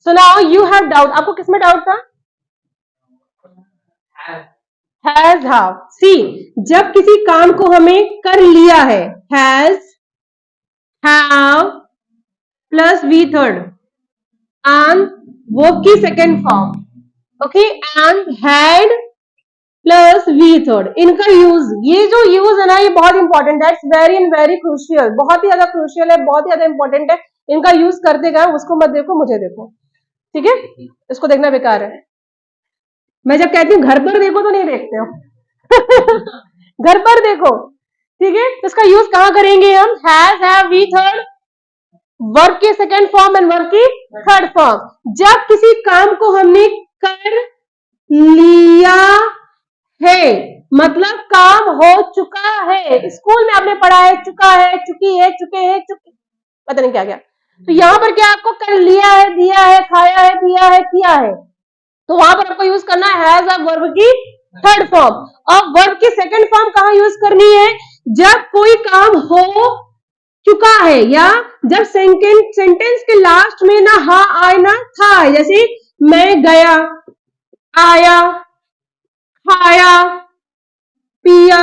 So now you have doubt, आपको किसमें doubt था? Has, how. सी, जब किसी काम को हमें कर लिया है, has, have plus v third and verb की second form, okay, and had plus v third, इनका यूज, ये जो यूज है ना, ये बहुत इंपॉर्टेंट है, it's very and very crucial, बहुत ही ज्यादा क्रूशियल है, बहुत ही ज्यादा इंपॉर्टेंट है। इनका यूज करते गए, उसको मत देखो, मुझे देखो, ठीक है, इसको देखना बेकार है। मैं जब कहती हूँ घर पर देखो तो नहीं देखते हो घर पर देखो, ठीक है। इसका यूज कहां करेंगे हम? Has, have, V third, verb की सेकेंड फॉर्म एंड वर्ब की थर्ड फॉर्म। जब किसी काम को हमने कर लिया है, मतलब काम हो चुका है। स्कूल में आपने पढ़ा है चुका है, चुकी है, चुके हैं, चुकी, पता नहीं क्या क्या। तो यहां पर क्या आपको कर लिया है, दिया है, खाया है, पिया है, किया है, तो वहां पर आपको यूज करना है हैज अब वर्ब की थर्ड फॉर्म। अब वर्ब की सेकंड फॉर्म कहां यूज करनी है? जब कोई काम हो चुका है या जब सेंटेंस के लास्ट में ना हा आए ना था आए, जैसे मैं गया, आया, खाया, पिया,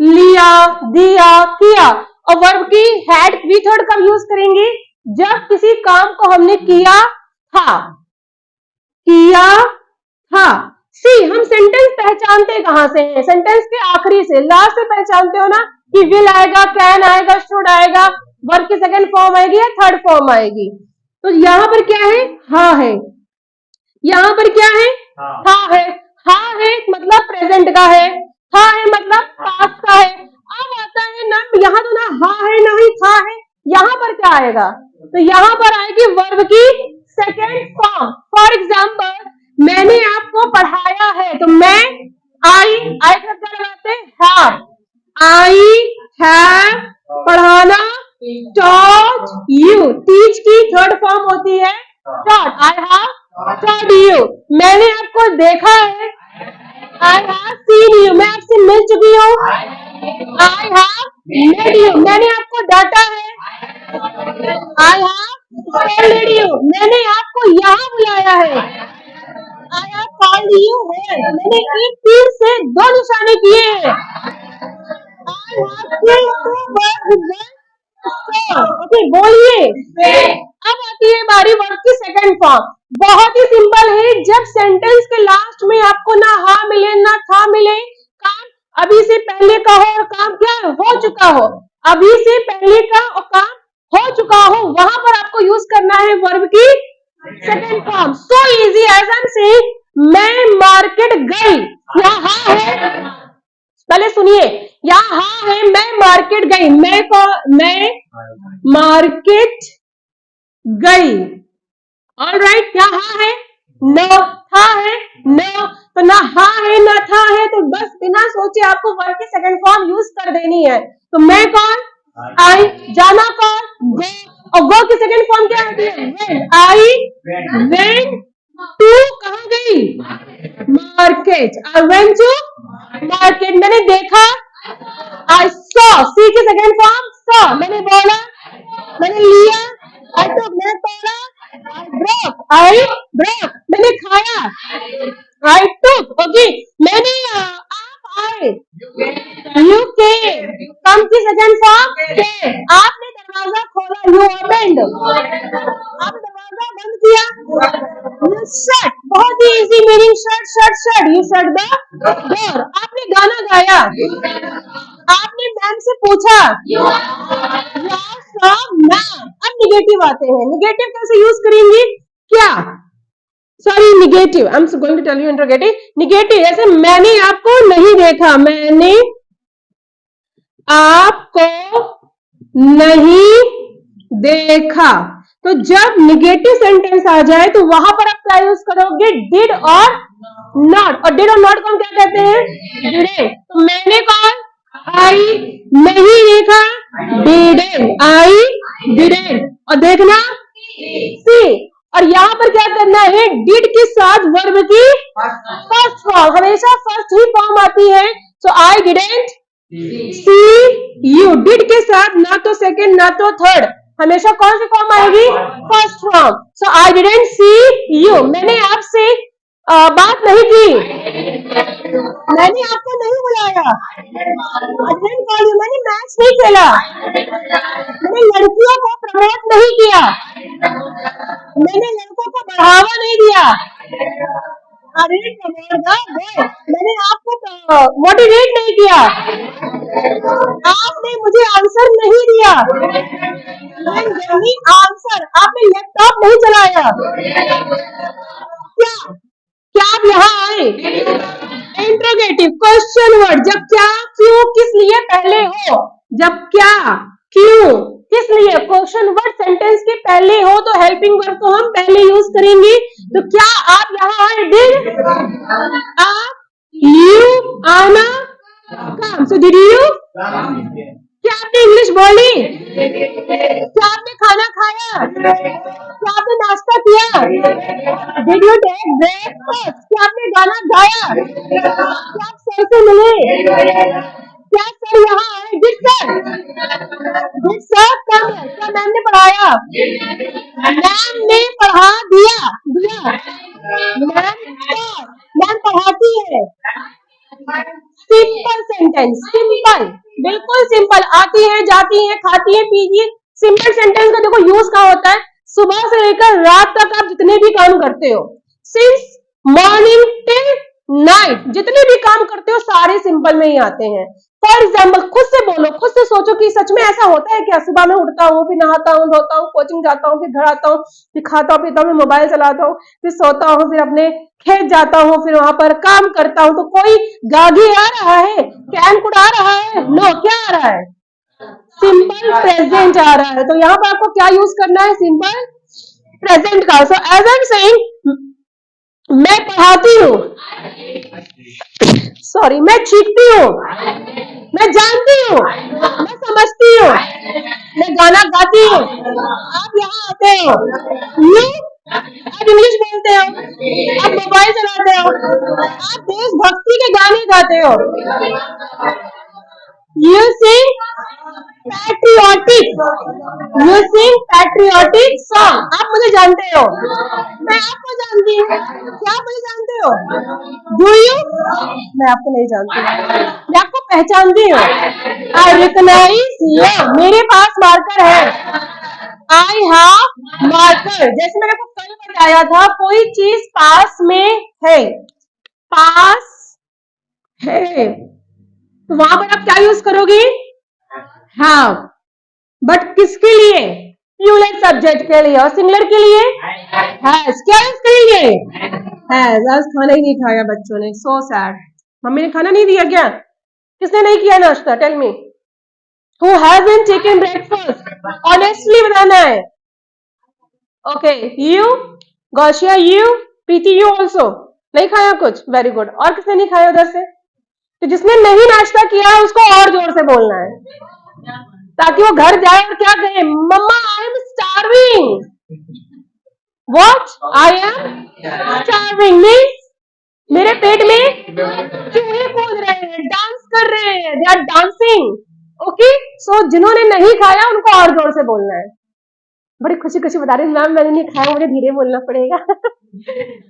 लिया, दिया, किया। और वर्ब की हैड वी थर्ड कब यूज करेंगे? जब किसी काम को हमने किया था, किया था। सी, हम सेंटेंस पहचानते कहां से हैं? सेंटेंस के आखिरी से, लास्ट से पहचानते हो ना, कि विल आएगा, कैन आएगा, शुड आएगा, वर्ब की सेकंड फॉर्म आएगी या थर्ड फॉर्म आएगी। तो यहां पर क्या है? हा है। यहां पर क्या है? हा है। हा है मतलब प्रेजेंट का है, था है मतलब पास्ट का है। अब आता है ना, यहां तो ना हा है ना ही था है, यहां पर क्या आएगा? तो यहां पर आएगी वर्ब की सेकेंड फॉर्म। फॉर एग्जाम्पल, मैंने आपको पढ़ाया है, तो मैं आई का क्या लगाते हैं? हैव। आई हैव पढ़ाना, टॉट यू, टीच की थर्ड फॉर्म होती है taught. I have taught you. मैंने आपको देखा है, आई हैव सीन यू, मैं आपसे मिल चुकी हूँ, आई हैव मेट यू। मैंने आपको डांटा है, आई हैव कॉल्ड यू, मैंने आपको यहाँ बुलाया है, I have called you here, मैंने एक तीर से दो निशाने किए हैं, I have killed two birds with one stone. Okay, बोलिए। अब आती है बारी वर्ब की सेकंड फॉर्म। बहुत ही सिंपल है, जब सेंटेंस के लास्ट में आपको ना हा मिले ना था मिले, काम अभी से पहले का हो और काम क्या हो चुका हो, अभी से पहले का और काम हो चुका हो, वहां पर आपको यूज करना है वर्ब की second form. So easy as I am saying, मैं मार्केट गई, यहाँ हा है, पहले सुनिए, यहाँ हा है, मैं मार्केट गई, मैं मार्केट गई, ऑलराइट। क्या हा है? नो। था है? नो। तो ना हा है ना था है, तो बस बिना सोचे आपको वर्ब की सेकंड फॉर्म यूज कर देनी है। तो मैं कौन? आई। जाना कौन? गो। और गो की सेकंड फॉर्म क्या होती है? वेंट। आई वेंट टू, कहां गई? Market. I went to market. मैंने देखा, आई सॉ, सी की सेकंड फॉर्म सॉ। मैंने बोला, मैंने लिया, आई टुक, मैंने तोड़ा, आई ब्रोक, मैंने खाया, आई टुक। ओके, मैंने आप आए, यू केम, कम की सेकंड फॉर्म केम। आपने दरवाजा खोला, यू ओपनड, आपने दरवाजा बंद किया, यू शट। बहुत ही easy meaning, shut shut shut, you shut the door. आपने गाना गाया, आपने मैम से पूछा, अब निगेटिव आते हैं। निगेटिव कैसे यूज करेंगे? क्या, sorry, negative, I am going to tell you interrogative. Negative जैसे मैंने आपको नहीं देखा, मैंने आपको नहीं देखा। तो जब निगेटिव सेंटेंस आ जाए तो वहां पर आप क्या यूज करोगे? डिड और नॉट। और डिड और नॉट को हम क्या कहते हैं? डिडेंट। तो मैंने कौन? आई नहीं देखा, डिडेंट, आई डिडेंट। और देखना, सी। और यहां पर क्या करना है? डिड के साथ वर्ब की फर्स्ट फॉर्म, हमेशा फर्स्ट ही फॉर्म आती है। So I didn't see you. Did के साथ ना तो सेकंड ना तो थर्ड, हमेशा कौन सी फॉर्म आएगी? First form. So I didn't see you. मैंने आपसे बात नहीं की, मैंने आपको नहीं बुलाया. I didn't call you. मैंने मैच नहीं खेला, मैंने लड़कियों को प्रमोट नहीं किया, मैंने लड़कों को बढ़ावा नहीं दिया. अरे मैंने आपको मोटिवेट नहीं किया, आपने मुझे आंसर नहीं दिया. आंसर आपने लैपटॉप नहीं चलाया. क्या क्या आप यहाँ आए? Interrogative question word. जब क्या, क्यों, किस लिए पहले हो. जब क्या, क्यों, किस लिए क्वेश्चन वर्ड सेंटेंस के पहले हो तो हेल्पिंग वर्ब को हम पहले यूज करेंगे. तो क्या आप यहाँ आए? डिड आप, यू, आना, कम. सो डिड यू, क्या आपने इंग्लिश बोली? क्या आपने खाना खाया? क्या आपने नाश्ता किया? Did you take breakfast? क्या आपने गाना गाया? क्या आप सर से मिले? क्या सर यहाँ आए? डिड सर, डिड सर कम है. क्या मैम ने पढ़ाया? मैम ने पढ़ा दिया. दिया. मैम पढ़ाती है. Simple sentence. सिंपल, बिल्कुल सिंपल. आती है, जाती है, खाती है, पीती है. सिंपल सेंटेंस का देखो यूज कहाँ होता है? सुबह से लेकर रात तक आप जितने भी काम करते हो, सिंस मॉर्निंग टिल नाइट, जितने भी काम करते हो सारे सिंपल में ही आते हैं. फॉर एग्जाम्पल, खुद से बोलो, खुद से सोचो कि सच में ऐसा होता है क्या? सुबह में उठता हूँ, फिर नहाता हूँ, धोता हूँ, कोचिंग जाता हूँ, फिर घर आता हूँ, फिर खाता हूँ, पीता हूँ, मोबाइल चलाता हूँ, फिर सोता हूँ, फिर अपने खेत जाता हूँ, फिर वहां पर काम करता हूँ. तो कोई गागी आ रहा है? कैन उड़ा रहा है? नो. क्या आ रहा है? सिंपल प्रेजेंट आ रहा है. तो यहाँ पर आपको क्या यूज करना है? सिंपल प्रेजेंट का. So as I am saying, मैं पढ़ाती हूँ, सॉरी, मैं सीखती हूँ, मैं जानती हूँ, मैं समझती हूँ, मैं गाना गाती हूँ. आप यहाँ आते हो, यू, आप इंग्लिश बोलते हो, आप मोबाइल चलाते हो, आप देशभक्ति के गाने गाते हो. You sing patriotic, you sing patriotic song. आप मुझे जानते हो, मैं आपको जानती हूँ. क्या आप मुझे जानते हो? Do you? मैं आपको नहीं जानती, मैं आपको पहचानती हूँ. I recognize you. मेरे पास मार्कर है. I have marker. जैसे मैंने आपको कल बताया था, कोई चीज पास में है, पास है, तो वहां पर आप क्या यूज करोगे? हैव. बट किसके लिए? प्लूरल सब्जेक्ट के लिए. और सिंगुलर के लिए हैज. क्या यूज करेंगे? हैज. आज खाना ही नहीं खाया बच्चों ने, सो सैड. मम्मी ने खाना नहीं दिया क्या? किसने नहीं किया नाश्ता? Tell me. Who hasn't taken breakfast? Honestly बताना है. Okay, you, Gausia, you, Preeti, you also नहीं खाया कुछ. Very good. और किसने नहीं खाया उधर से? तो जिसने नहीं नाश्ता किया है उसको और जोर से बोलना है, ताकि वो घर जाए और क्या कहे? Mumma, I am starving. What? I am starving means मेरे पेट में चूहे कूद रहे हैं, डांस कर रहे हैं. They are dancing. Okay. So जिन्होंने नहीं खाया उनको और जोर से बोलना है. बड़ी खुशी खुशी बता रही मैम, मैंने नहीं खाया, मुझे धीरे बोलना पड़ेगा.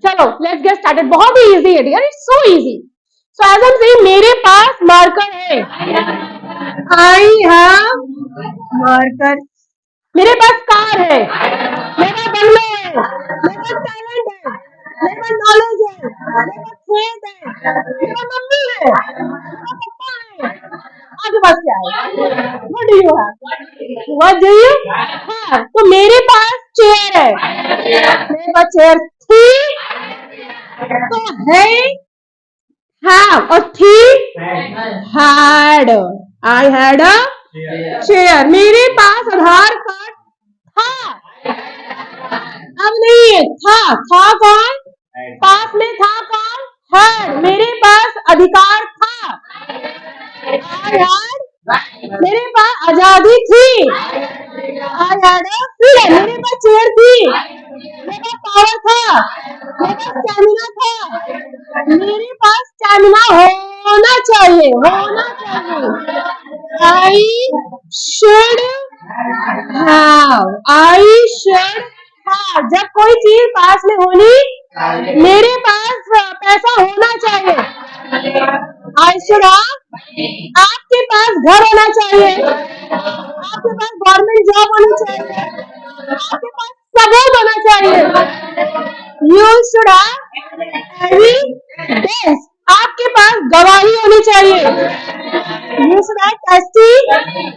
चलो लेट्स गेट स्टार्टेड. बहुत ही इजी है यार, it's so easy. So as I am saying, मेरे पास मार्कर है. I have marker. मेरे पास कार है, मेरे पास बंगले है, मेरे पास टैलेंट है, मेरे पास नॉलेज है, मेरे पास खेत है, मेरे पास मम्मी है, मेरे पास पापा है. आपके पास क्या है? What do you have? What do you have? तो मेरे पास चेयर है, मेरे पास चेयर थी, तो है have और थी had. I had a chair. मेरे पास आधार कार्ड था, अब नहीं है. था कौन? पास में था कौन? had. मेरे पास अधिकार था. I had. मेरे पास आजादी थी. I had a freedom. मेरे पास चेयर थी, मेरे पास पावर था, मेरे पास स्टैमिना था. मेरे पास स्टैमिना होना चाहिए, होना चाहिए. I should have. I should have. जब कोई चीज पास में होनी, मेरे पास पैसा होना चाहिए. I should have. आपके पास घर होना चाहिए, आपके पास गवर्नमेंट जॉब होनी चाहिए, आपके पास सबूत होना चाहिए. You should have evidence. आपके पास गवाही होनी चाहिए. You should have testimony.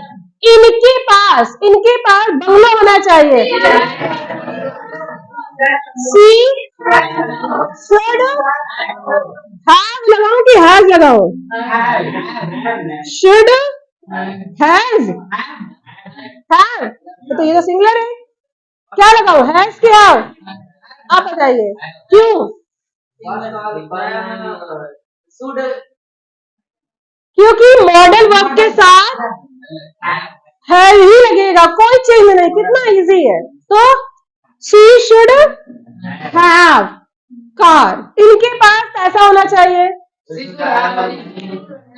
इनके पास बंगला होना चाहिए. She should have लगाऊं कि has लगाऊं? Should has have तो ये तो सिंगुलर है, क्या लगाऊं? has कि have? आप बताइए क्यों? क्योंकि मॉडल वर्ब के साथ है ही लगेगा, कोई चेंज नहीं. कितना इजी है. तो she should have car. इनके पास पैसा होना चाहिए.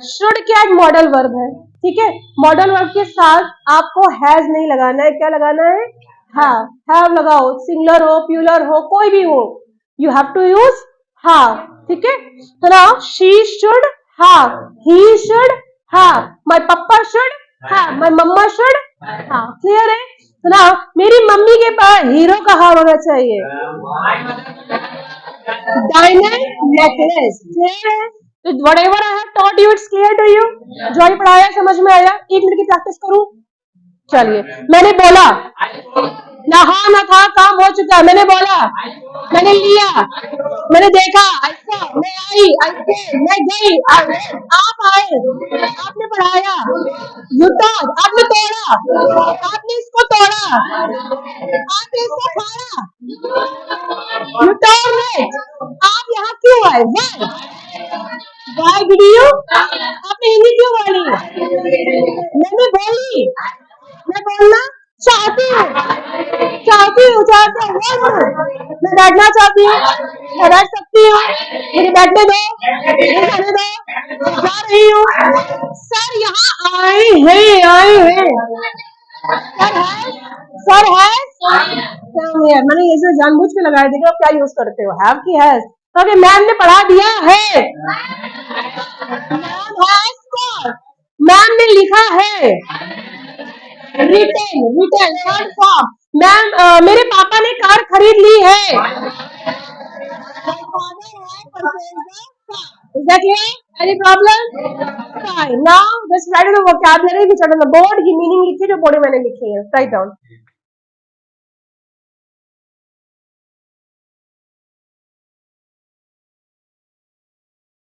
शुड क्या एक मॉडल वर्ब है, ठीक है. मॉडल वर्ब के साथ आपको हैज नहीं लगाना है, क्या लगाना है? हैव लगाओ. सिंगुलर हो, प्लूरल हो, कोई भी हो, you have to use have. ठीक है. तो now she should have, he should have, my papa should have, my mumma should have. Clear है. तो नाउ मेरी मम्मी के पास हीरो का हार होना चाहिए. Diamond necklace. क्लियर है. तो whatever I have taught you, it's clear to you. जो ही पढ़ाया समझ में आया. 1 मिनट की प्रैक्टिस करूं. चलिए, मैंने बोला, नहा न था, काम हो चुका. मैंने बोला, मैंने लिया, मैंने देखा, ऐसा, मैं आई, ऐसे, मैं गई, आप आए, आपने पढ़ाया, आपने तोड़ा, आपने इसको तोड़ा, आपने इसको खाया, यू टर्न. आप यहाँ क्यों आए? Why did you? आपने हिंदी क्यों बोली? मैंने बोली, मैं बोलना चाहती हूँ, मैं बैठना चाहती हूँ, मैं बैठ सकती हूँ, मुझे बैठने दो, मुझे जाने दो, जा रही हूँ. सर यहाँ आए हैं. सर है, मैंने ये जो जानबूझ के लगाया. देखो आप क्या यूज करते हो, हैव की हैज. ओके, मैम ने पढ़ा दिया है, मैम ने लिखा है, रिटेन थर्ड फॉर्म. मैम मेरे पापा ने कार खरीद ली है. Is that clear? Any problem? Fine. Now just write on the vocabulary which are on the board. ये meaning लिखिए जो बोर्ड में मैंने लिखी है. Write down.